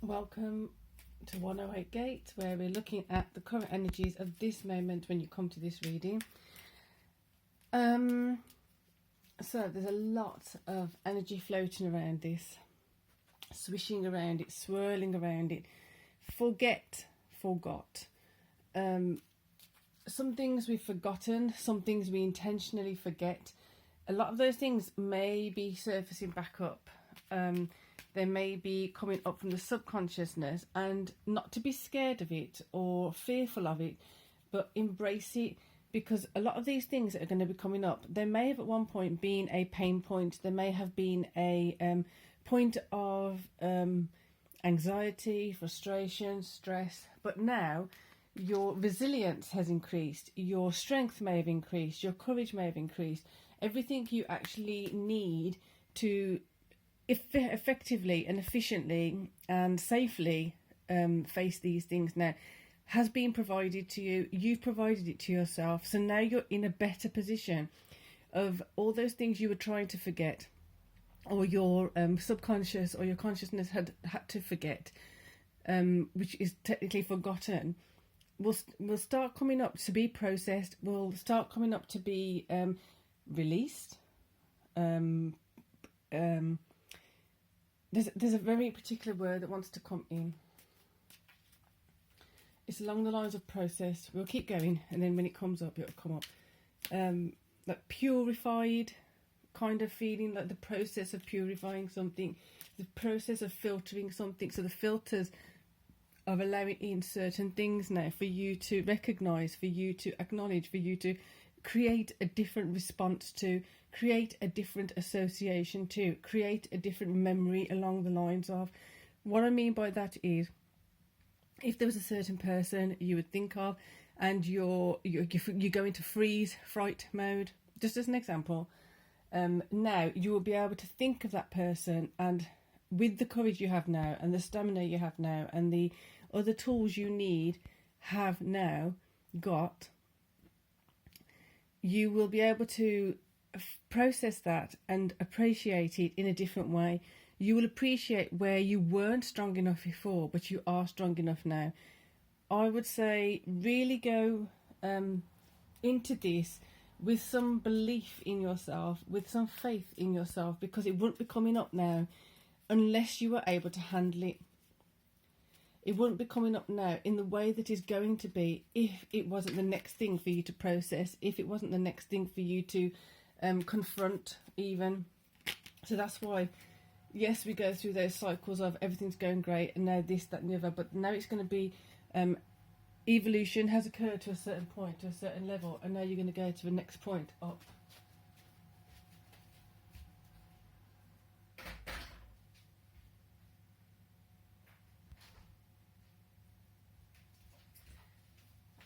Welcome to 108 Gate, where we're looking at the current energies of this moment when you come to this reading. So there's a lot of energy floating around this, swishing around it, swirling around it. Forgot. Some things we've forgotten, some things we intentionally forget. A lot of those things may be surfacing back up. They may be coming up from the subconsciousness, and not to be scared of it or fearful of it, but embrace it, because a lot of these things that are going to be coming up, they may have at one point been a pain point. There may have been a point of anxiety, frustration, stress, but now your resilience has increased, your strength may have increased, your courage may have increased. Everything you actually need to effectively and efficiently and safely face these things now has been provided to you. You've provided it to yourself, so now you're in a better position of all those things you were trying to forget, or your subconscious or your consciousness had to forget, which is technically forgotten, will start coming up to be processed, will start coming up to be released. There's a very particular word that wants to come in. It's along the lines of process. We'll keep going, and then when it comes up, it'll come up. Like purified kind of feeling, like the process of purifying something, the process of filtering something. So the filters of allowing in certain things now for you to recognise, for you to acknowledge, for you to create a different response to, create a different association to, create a different memory along the lines of. What I mean by that is, if there was a certain person you would think of, and you go into freeze fright mode, just as an example, now you will be able to think of that person, and with the courage you have now, and the stamina you have now, and the other tools you need have now got, you will be able to process that and appreciate it in a different way. You will appreciate where you weren't strong enough before, but you are strong enough now. I would say really go into this with some belief in yourself, with some faith in yourself, because it wouldn't be coming up now unless you were able to handle it. It wouldn't be coming up now in the way that it's going to be if it wasn't the next thing for you to process, if it wasn't the next thing for you to confront even. So that's why, yes, we go through those cycles of everything's going great and now this, that and the other, but now it's going to be evolution has occurred to a certain point, to a certain level, and now you're going to go to the next point up.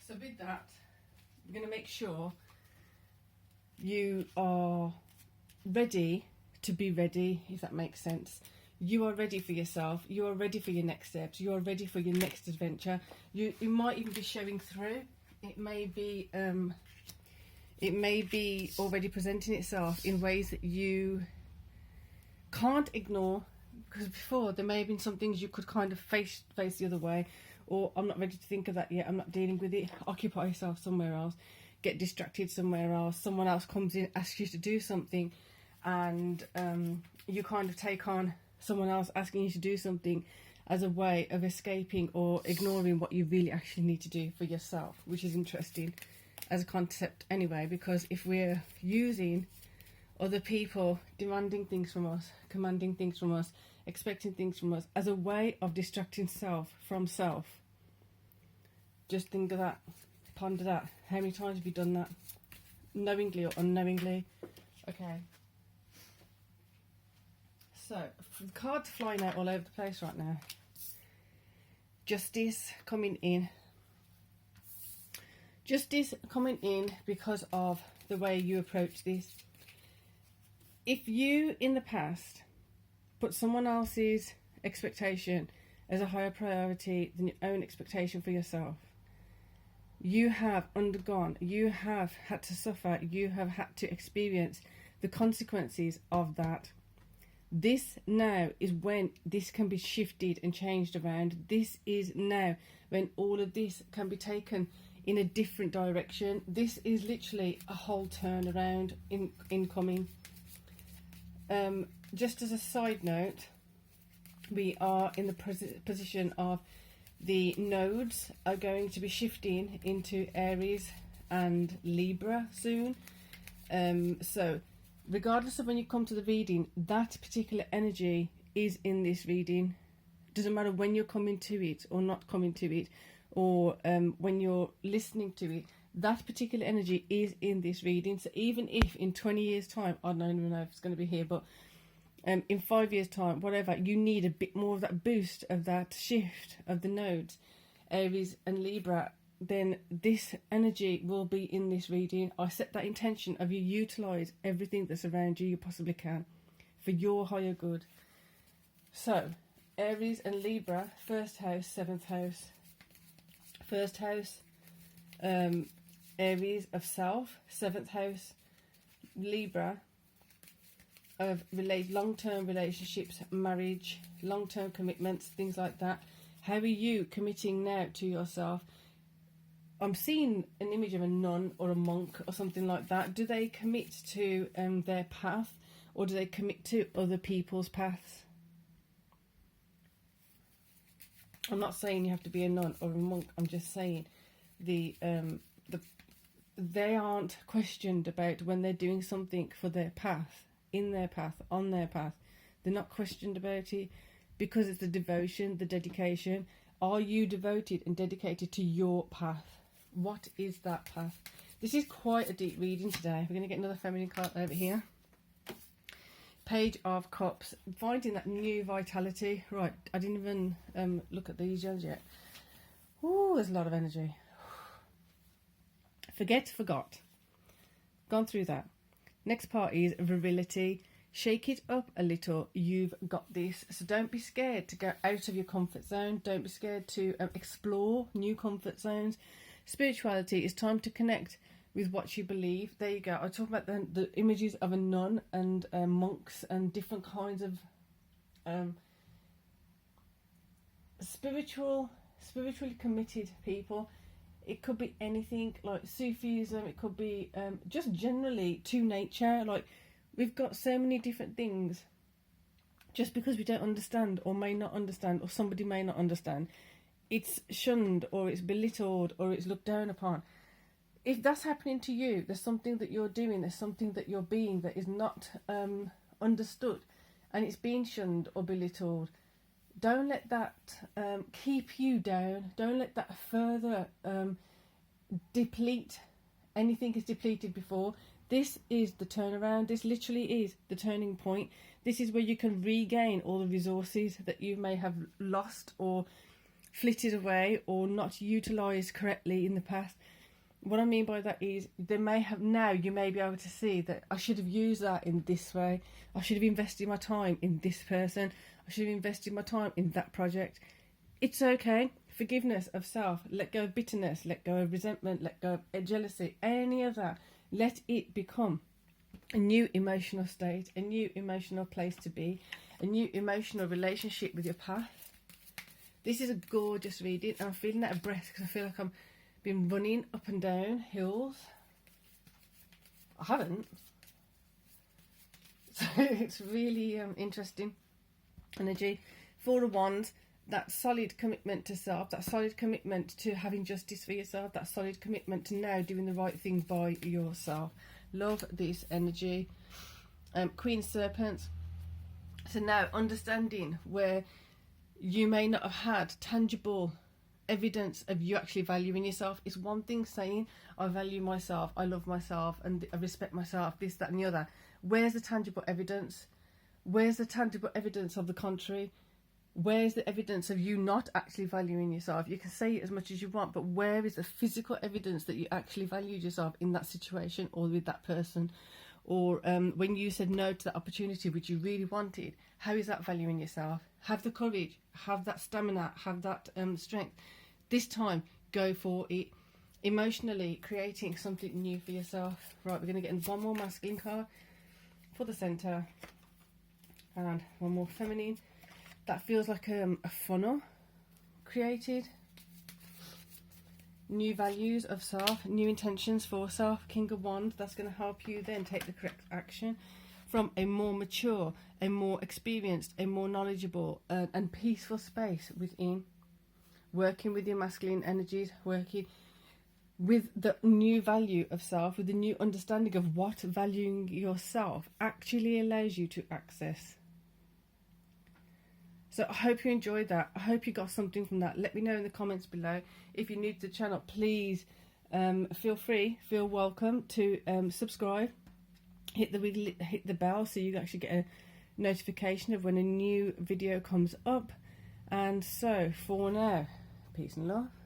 So with that, we're going to make sure you are ready to be ready, if that makes sense. You are ready for yourself. You are ready for your next steps. You are ready for your next adventure. You might even be showing through. It may be already presenting itself in ways that you can't ignore, because before there may have been some things you could kind of face the other way, or I'm not ready to think of that yet, I'm not dealing with it. Occupy yourself somewhere else, get distracted somewhere else. Someone else comes in, asks you to do something, and you kind of take on someone else asking you to do something as a way of escaping or ignoring what you really actually need to do for yourself, which is interesting as a concept anyway, because if we're using other people demanding things from us, commanding things from us, expecting things from us as a way of distracting self from self, just think of that, ponder that. How many times have you done that, knowingly or unknowingly? Okay, so the cards flying out all over the place right now. Justice coming in. Justice coming in because of the way you approach this. If you in the past put someone else's expectation as a higher priority than your own expectation for yourself, you have undergone, you have had to suffer, you have had to experience the consequences of that. This now is when this can be shifted and changed around. This is now when all of this can be taken in a different direction. This is literally a whole turnaround incoming. Just as a side note, we are in the position of the nodes are going to be shifting into Aries and Libra soon. So regardless of when you come to the reading, that particular energy is in this reading. Doesn't matter when you're coming to it or not coming to it, or when you're listening to it, that particular energy is in this reading. So even if in 20 years time, I don't even know if it's going to be here, but in 5 years time, whatever, you need a bit more of that boost, of that shift of the nodes, Aries and Libra, then this energy will be in this reading. I set that intention of you utilise everything that's around you possibly can for your higher good. So Aries and Libra, first house, seventh house. First house, Aries of self, seventh house, Libra of long-term relationships, marriage, long-term commitments, things like that. How are you committing now to yourself? I'm seeing an image of a nun or a monk or something like that. Do they commit to their path, or do they commit to other people's paths? I'm not saying you have to be a nun or a monk. I'm just saying they aren't questioned about when they're doing something for their path, in their path, on their path. They're not questioned about it because it's the devotion, the dedication. Are you devoted and dedicated to your path? What is that path? This is quite a deep reading today. We're going to get another feminine card over here. Page of Cups. Finding that new vitality. Right, I didn't even look at these yet. Oh, there's a lot of energy. Forgot. Gone through that. Next part is virility. Shake it up a little. You've got this. So don't be scared to go out of your comfort zone. Don't be scared to explore new comfort zones. Spirituality is time to connect with what you believe. There you go. I talk about the images of a nun and monks and different kinds of spiritually committed people. It could be anything like Sufism. It could be just generally to nature. Like, we've got so many different things. Just because we don't understand or may not understand, or somebody may not understand, it's shunned or it's belittled or it's looked down upon. If that's happening to you, there's something that you're doing, there's something that you're being that is not understood, and it's being shunned or belittled. Don't let that keep you down. Don't let that further deplete anything is depleted before. This is the turnaround. This literally is the turning point. This is where you can regain all the resources that you may have lost or flitted away or not utilised correctly in the past. What I mean by that is you may be able to see that I should have used that in this way. I should have invested my time in this person. I should have invested my time in that project. It's okay. Forgiveness of self. Let go of bitterness. Let go of resentment. Let go of jealousy. Any of that. Let it become a new emotional state, a new emotional place to be, a new emotional relationship with your path. This is a gorgeous reading, and I'm feeling out of breath because I feel like I'm been running up and down hills. I haven't. So it's really interesting energy. Four of Wands, that solid commitment to self, that solid commitment to having justice for yourself, that solid commitment to now doing the right thing by yourself. Love this energy. Queen Serpents. So now understanding where you may not have had tangible evidence of you actually valuing yourself. It's one thing saying I value myself, I love myself, and I respect myself, this, that and the other. Where's the tangible evidence? Where's the tangible evidence of the contrary? Where's the evidence of you not actually valuing yourself? You can say it as much as you want, but where is the physical evidence that you actually valued yourself in that situation or with that person? Or when you said no to that opportunity which you really wanted, how is that valuing yourself? Have the courage, have that stamina, have that strength. This time, go for it. Emotionally creating something new for yourself. Right, we're going to get in one more masculine card for the centre. and one more feminine. That feels like a funnel created. New values of self, new intentions for self. King of Wands, that's going to help you then take the correct action from a more mature, a more experienced, a more knowledgeable and peaceful space within. Working with your masculine energies, working with the new value of self, with the new understanding of what valuing yourself actually allows you to access. So I hope you enjoyed that. I hope you got something from that. Let me know in the comments below. If you're new to the channel, please feel welcome to subscribe. Hit the bell so you actually get a notification of when a new video comes up. And so for now, peace and love.